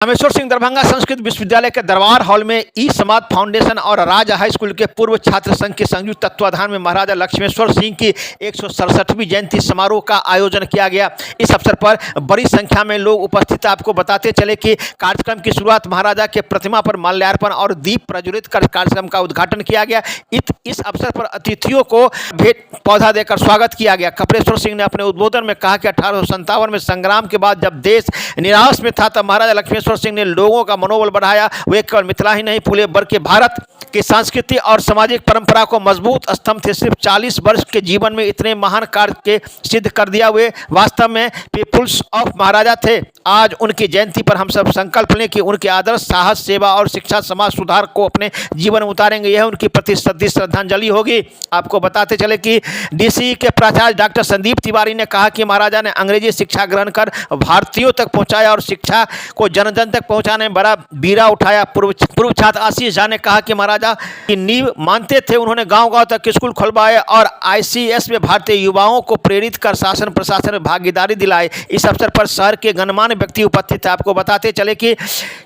रामेश्वर सिंह दरभंगा संस्कृत विश्वविद्यालय के दरबार हॉल में ई समाज फाउंडेशन और राज हाई स्कूल के पूर्व छात्र संघ के संयुक्त तत्वाधान में महाराजा लक्ष्मेश्वर सिंह की 167वीं जयंती समारोह का आयोजन किया गया। इस अवसर पर बड़ी संख्या में लोग उपस्थित। आपको बताते चले कि कार्यक्रम की शुरुआत महाराजा के प्रतिमा पर माल्यार्पण और दीप प्रज्वलित कर कार्यक्रम का उद्घाटन किया गया। इस अवसर पर अतिथियों को भेंट पौधा देकर स्वागत किया गया। कपिलेश्वर सिंह ने अपने उद्बोधन में कहा कि 1857 में संग्राम के बाद जब देश निराश में था तब महाराजा लक्ष्मेश्वर सिंह ने लोगों का मनोबल बढ़ाया। वे केवल मिथिला ही नहीं पूरे बल्कि भारत की संस्कृति और सामाजिक परंपरा को मजबूत स्तंभ थे। सिर्फ 40 वर्ष के जीवन में इतने महान कार्य के सिद्ध कर दिया। वे वास्तव में पीपुल्स ऑफ महाराजा थे। आज उनकी जयंती पर हम सब संकल्प लें कि उनके आदर्श, साहस, सेवा और शिक्षा समाज सुधार को अपने जीवन में उतारेंगे। यह उनकी प्रति श्रद्धांजलि होगी। आपको बताते चले कि डीसी के प्राचार्य डॉक्टर संदीप तिवारी ने कहा कि महाराजा ने अंग्रेजी शिक्षा ग्रहण कर भारतीयों तक पहुंचाया और शिक्षा को जन जन तक पहुंचाने में बड़ा बीड़ा उठाया। पूर्व छात्र आशीष झा ने कहा कि महाराजा की नींव मानते थे। उन्होंने गांव-गांव तक स्कूल खुलवाए और आईसीएस में भारतीय युवाओं को प्रेरित कर शासन प्रशासन में भागीदारी दिलाए। इस अवसर पर शहर के गणमान्य व्यक्ति उपस्थित थे। आपको बताते चले कि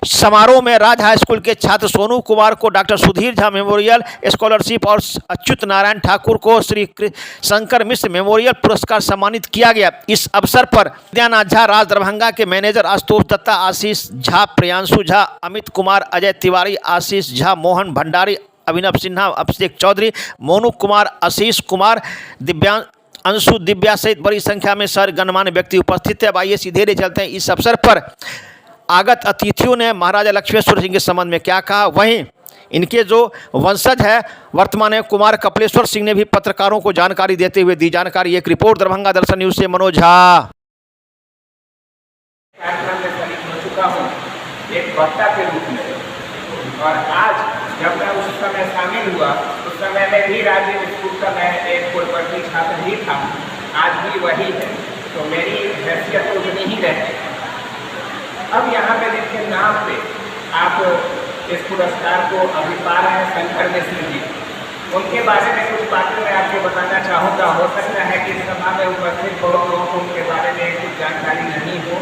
समारोह में राज हाई स्कूल के छात्र सोनू कुमार को doctor Sudhir Jha memorial scholarship और अच्युत नारायण ठाकुर को श्री शंकर मिश्र मेमोरियल पुरस्कार सम्मानित किया गया। इस अवसर पर विद्यानाथ झा, राज दरभंगा के मैनेजर आशुतोष दत्ता, आशीष झा, प्रियांशु झा, अमित कुमार, अजय तिवारी, आशीष झा, मोहन भंडारी, अभिनव सिन्हा, अभिषेक चौधरी, मोनू कुमार, आशीष कुमार, अंशु, दिव्या सहित बड़ी संख्या में सर गणमान्य व्यक्ति उपस्थित है। अब आइए सीधे ले चलते हैं। इस अवसर पर आगत अतिथियों ने महाराजा लक्ष्मेश्वर सिंह के संबंध में क्या कहा। वहीं इनके जो वंशज है वर्तमान में कुमार कपिलेश्वर सिंह ने भी पत्रकारों को जानकारी देते हुए दी जानकारी। एक रिपोर्ट दरभंगा दर्शन न्यूज से मनोज झा। एक वक्ता के रूप में, और आज जब मैं उस समय शामिल हुआ उस समय में भी राज्य स्कूल का मैं एक पूर्ववर्ती छात्र ही था। आज भी वही है, तो मेरी हैसियत तो उतनी ही रहती है। अब यहाँ पे जिनके नाम पे आप इस पुरस्कार को अभी पा रहे हैं, शंकर मिश्र जी, उनके बारे में कुछ बातें मैं आपको बताना चाहूँगा। हो सकता है कि सभा में उपस्थित बहुत लोगों को उनके बारे में कुछ जानकारी नहीं हो,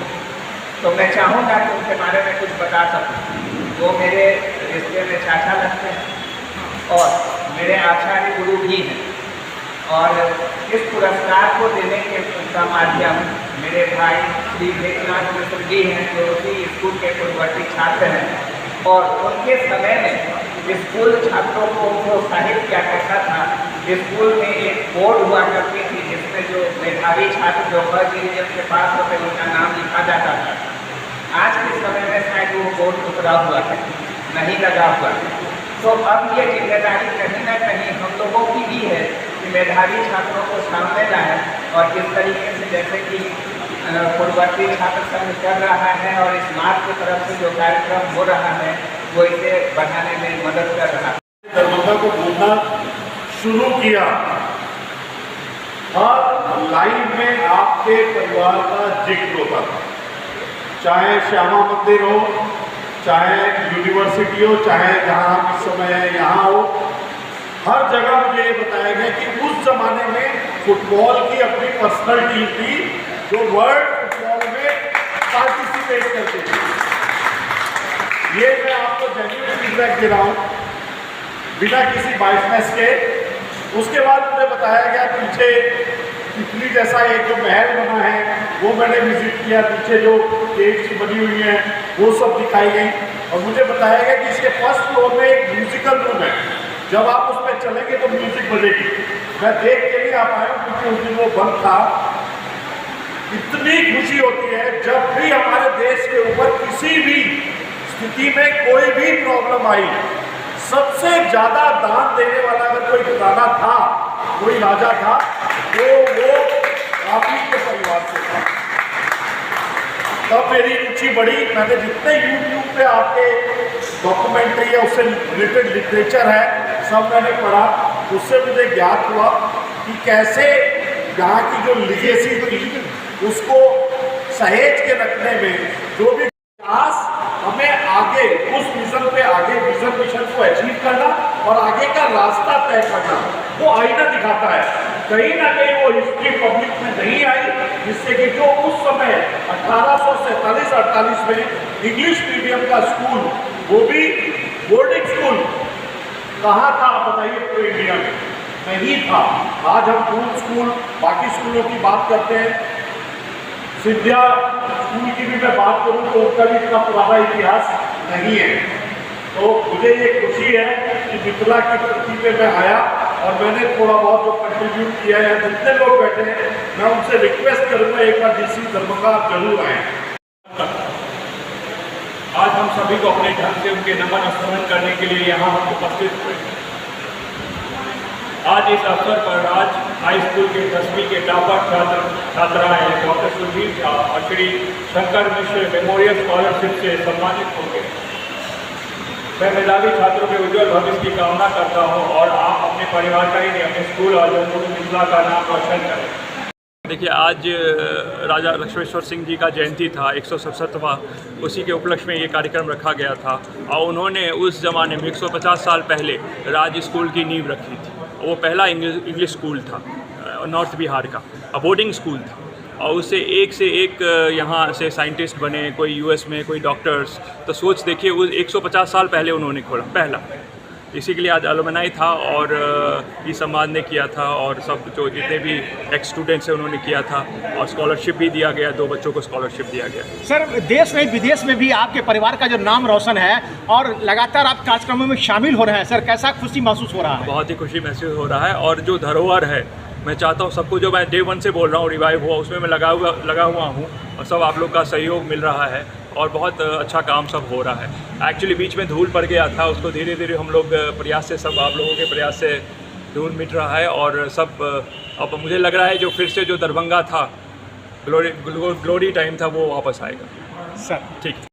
तो मैं चाहूँगा कि उनके बारे में कुछ बता सकूँ। वो मेरे रिश्ते में चाचा लगते हैं और मेरे आचार्य गुरु भी हैं। और इस पुरस्कार को देने का माध्यम मेरे भाई श्री एकनाथ मिश्र जी हैं, जो उसी स्कूल के पूर्ववर्ती छात्र हैं। और उनके समय में स्कूल छात्रों को प्रोत्साहित किया करता था। स्कूल में एक बोर्ड हुआ करती थी जिसमें जो मेधावी छात्र जो फर्स्ट डिवीजन के पास होते उनका नाम लिखा जाता था। आज के समय में शायद वो बोर्ड उतरा हुआ है, नहीं लगा हुआ है। तो अब ये जिम्मेदारी कहीं ना कहीं हम लोगों की भी है कि मेधावी छात्रों को सामने लाएं और इस तरीके से जैसे कि पूर्ववर्ती छात्र संघ कर रहा है और इस मार्ग की तरफ से जो कार्यक्रम हो रहा है वो इसे बढ़ाने में मदद कर रहा है। दरभंगा को बोलना शुरू किया, हर लाइन में आपके परिवार का जिक्र होता था। चाहे श्यामा मंदिर हो, चाहे यूनिवर्सिटी हो, चाहे जहाँ आप इस समय है यहाँ हो, हर जगह मुझे ये बताया गया कि उस जमाने में फुटबॉल की अपनी पर्सनल टीम थी जो वर्ल्ड फुटबॉल में पार्टिसिपेट करती थी। ये मैं आपको जेन्युइन फीडबैक दे रहा हूँ बिना किसी बायसनेस के। उसके बाद मुझे बताया गया पीछे तितली जैसा एक जो महल बना है वो मैंने विजिट किया। पीछे जो केक्स बनी हुई हैं वो सब दिखाई गई और मुझे बताया गया कि इसके फर्स्ट फ्लोर में एक म्यूजिकल रूम है। जब आप उस पर चलेंगे तो म्यूजिक बजेगी। मैं देख के नहीं आ पाया क्योंकि उस दिन वो बंद था। इतनी खुशी होती है जब भी हमारे देश के ऊपर किसी भी स्थिति में कोई भी प्रॉब्लम आई, सबसे ज़्यादा दान देने वाला अगर कोई राजा था, कोई राजा था तो वो आप ही के परिवार से था। तब मेरी रुचि बढ़ी। मैंने जितने यूट्यूब पे आपके डॉक्यूमेंट्री है उससे रिलेटेड लिटरेचर है सब मैंने पढ़ा। उससे मुझे ज्ञात हुआ कि कैसे यहाँ की जो लिगेसी थी उसको सहेज के रखने में जो भी प्रयास हमें आगे उस मिशन पे आगे मिशन को अचीव करना और आगे का रास्ता तय करना वो आईना दिखाता है। कहीं ना कहीं वो हिस्ट्री पब्लिक में नहीं आई, जिससे कि जो उस समय 1847-48 में इंग्लिश मीडियम का स्कूल, वो भी बोर्डिंग स्कूल, कहाँ था बताइए पूरे इंडिया में? नहीं था। आज हम पूर्ण स्कूल, बाकी स्कूलों की बात करते हैं, सिंधिया स्कूल की भी मैं बात करूं तो उनका भी इतना पुराना इतिहास नहीं है। तो मुझे ये खुशी है कि मिथिला की धरती पे मैं आया और मैंने थोड़ा बहुत जो कंट्रीब्यूट किया है, जितने लोग बैठे हैं मैं उनसे रिक्वेस्ट करूँगा एक बार DC दरभंगा आप जरूर आएँ। आज हम सभी को अपने ढंग से उनके नमन स्मरण करने के लिए यहाँ हम उपस्थित हुए। आज इस अवसर पर आज हाई स्कूल के 10वीं के टॉपर छात्राएँ डॉक्टर सुधीर झा और श्री शंकर मिश्र मेमोरियल स्कॉलरशिप से सम्मानित होंगे। मैं मेधावी छात्रों के उज्जवल भविष्य की कामना करता हूँ और आप अपने परिवार का ही नहीं, अपने स्कूल और जन्मभूमि मिथिला का नाम रोशन करें। देखिए, आज राजा लक्ष्मेश्वर सिंह जी का जयंती था, 167वां, उसी के उपलक्ष्य में ये कार्यक्रम रखा गया था और उन्होंने उस ज़माने में 150 साल पहले राज स्कूल की नींव रखी थी। वो पहला इंग्लिश स्कूल था नॉर्थ बिहार का, बोर्डिंग स्कूल था और उससे एक यहाँ से साइंटिस्ट बने, कोई US में, कोई डॉक्टर्स। तो सोच देखिए, वो 150 साल पहले उन्होंने खोला पहला। इसी के लिए आज अलुमनाई था और ई समाज ने किया था और सब जो जितने भी एक्स स्टूडेंट्स हैं उन्होंने किया था और स्कॉलरशिप भी दिया गया, 2 बच्चों को स्कॉलरशिप दिया गया। सर, देश में विदेश में भी आपके परिवार का जो नाम रोशन है और लगातार आप कार्यक्रमों में शामिल हो रहे हैं, सर कैसा खुशी महसूस हो रहा है? बहुत ही खुशी महसूस हो रहा है और जो धरोहर है, मैं चाहता हूँ सबको, जो मैं Day 1 से बोल रहा हूँ रिवाइव हुआ, उसमें मैं लगा हुआ हूँ और सब आप लोग का सहयोग मिल रहा है और बहुत अच्छा काम सब हो रहा है। एक्चुअली बीच में धूल पड़ गया था, उसको धीरे धीरे हम लोग प्रयास से, सब आप लोगों के प्रयास से धूल मिट रहा है और सब अब मुझे लग रहा है जो फिर से जो दरभंगा था, ग्लोरी टाइम था, वो वापस आएगा। सर ठीक।